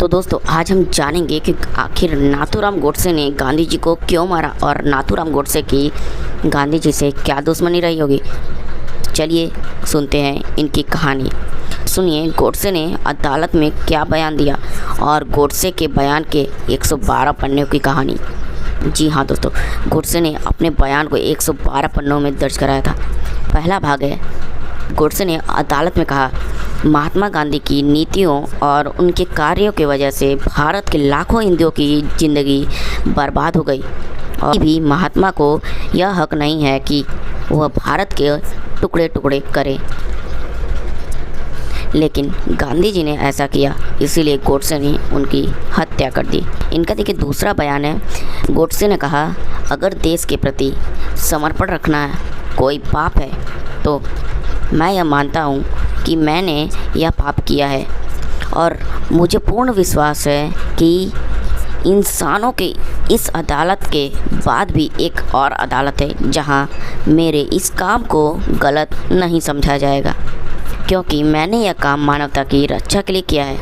तो दोस्तों आज हम जानेंगे कि आखिर नाथूराम गोडसे ने गांधी जी को क्यों मारा और नाथूराम गोडसे की गांधी जी से क्या दुश्मनी रही होगी। चलिए सुनते हैं इनकी कहानी। सुनिए गोडसे ने अदालत में क्या बयान दिया और गोडसे के बयान के 112 पन्नों की कहानी। जी हाँ दोस्तों, गोडसे ने अपने बयान को 112 पन्नों में दर्ज कराया था। पहला भाग है, गोडसे ने अदालत में कहा, महात्मा गांधी की नीतियों और उनके कार्यों की वजह से भारत के लाखों हिंदुओं की ज़िंदगी बर्बाद हो गई और भी महात्मा को यह हक नहीं है कि वह भारत के टुकड़े टुकड़े करे, लेकिन गांधी जी ने ऐसा किया, इसीलिए गोडसे ने उनकी हत्या कर दी। इनका देखिए दूसरा बयान है। गोडसे ने कहा, अगर देश के प्रति समर्पण रखना कोई पाप है तो मैं यह मानता हूँ कि मैंने यह पाप किया है और मुझे पूर्ण विश्वास है कि इंसानों के इस अदालत के बाद भी एक और अदालत है जहां मेरे इस काम को गलत नहीं समझा जाएगा, क्योंकि मैंने यह काम मानवता की रक्षा के लिए किया है।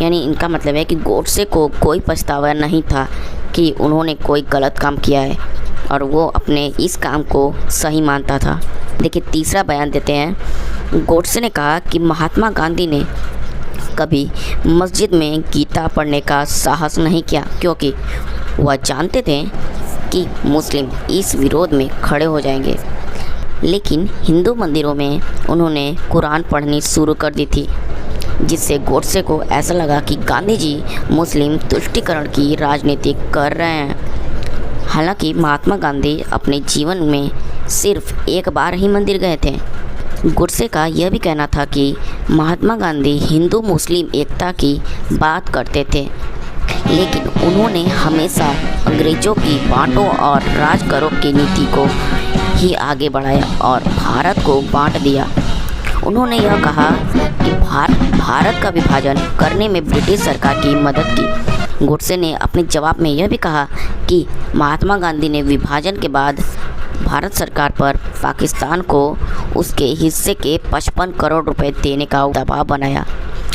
यानी इनका मतलब है कि गोडसे को कोई पछतावा नहीं था कि उन्होंने कोई गलत काम किया है और वो अपने इस काम को सही मानता था। देखिए तीसरा बयान देते हैं। गोडसे ने कहा कि महात्मा गांधी ने कभी मस्जिद में गीता पढ़ने का साहस नहीं किया, क्योंकि वह जानते थे कि मुस्लिम इस विरोध में खड़े हो जाएंगे। लेकिन हिंदू मंदिरों में उन्होंने कुरान पढ़नी शुरू कर दी थी, जिससे गोडसे को ऐसा लगा कि गांधी जी मुस्लिम तुष्टीकरण की राजनीति कर रहे हैं। हालांकि महात्मा गांधी अपने जीवन में सिर्फ एक बार ही मंदिर गए थे। गोडसे का यह भी कहना था कि महात्मा गांधी हिंदू मुस्लिम एकता की बात करते थे, लेकिन उन्होंने हमेशा अंग्रेज़ों की बांटो और राज करो की नीति को ही आगे बढ़ाया और भारत को बांट दिया। उन्होंने यह कहा कि भारत का विभाजन करने में ब्रिटिश सरकार की मदद की। गोडसे ने अपने जवाब में यह भी कहा कि महात्मा गांधी ने विभाजन के बाद भारत सरकार पर पाकिस्तान को उसके हिस्से के 55 करोड़ रुपए देने का दबाव बनाया,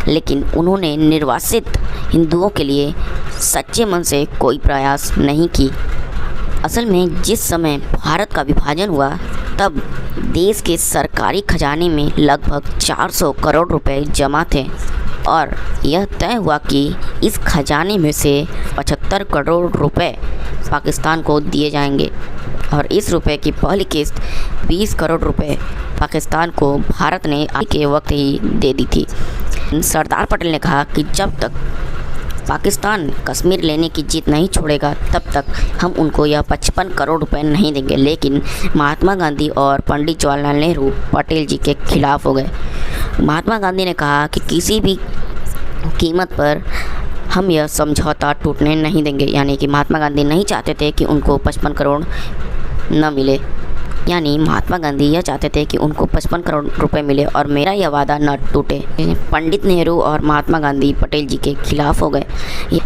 लेकिन उन्होंने निर्वासित हिंदुओं के लिए सच्चे मन से कोई प्रयास नहीं की। असल में जिस समय भारत का विभाजन हुआ तब देश के सरकारी खजाने में लगभग 400 करोड़ रुपए जमा थे और यह तय हुआ कि इस खजाने में से 75 करोड़ रुपए पाकिस्तान को दिए जाएंगे और इस रुपए की पहली किस्त 20 करोड़ रुपए पाकिस्तान को भारत ने आज के वक्त ही दे दी थी। सरदार पटेल ने कहा कि जब तक पाकिस्तान कश्मीर लेने की जिद नहीं छोड़ेगा तब तक हम उनको यह 55 करोड़ रुपए नहीं देंगे, लेकिन महात्मा गांधी और पंडित जवाहरलाल नेहरू पटेल जी के खिलाफ हो गए। महात्मा गांधी ने कहा कि किसी भी कीमत पर हम यह समझौता टूटने नहीं देंगे। यानी कि महात्मा गांधी नहीं चाहते थे कि उनको 55 करोड़ न मिले, यानी महात्मा गांधी यह चाहते थे कि उनको 55 करोड़ रुपए मिले और मेरा यह वादा न टूटे। पंडित नेहरू और महात्मा गांधी पटेल जी के खिलाफ हो गए।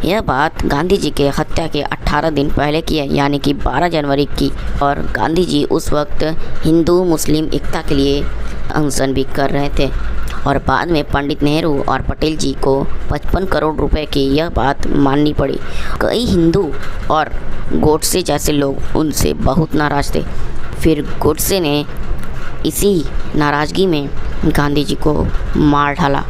यह बात गांधी जी के हत्या के 18 दिन पहले की है, यानी कि 12 जनवरी की, और गांधी जी उस वक्त हिंदू मुस्लिम एकता के लिए अनशन भी कर रहे थे और बाद में पंडित नेहरू और पटेल जी को 55 करोड़ रुपए की यह बात माननी पड़ी। कई हिंदू और गोडसे जैसे लोग उनसे बहुत नाराज़ थे। फिर गोडसे ने इसी नाराज़गी में गांधी जी को मार डाला।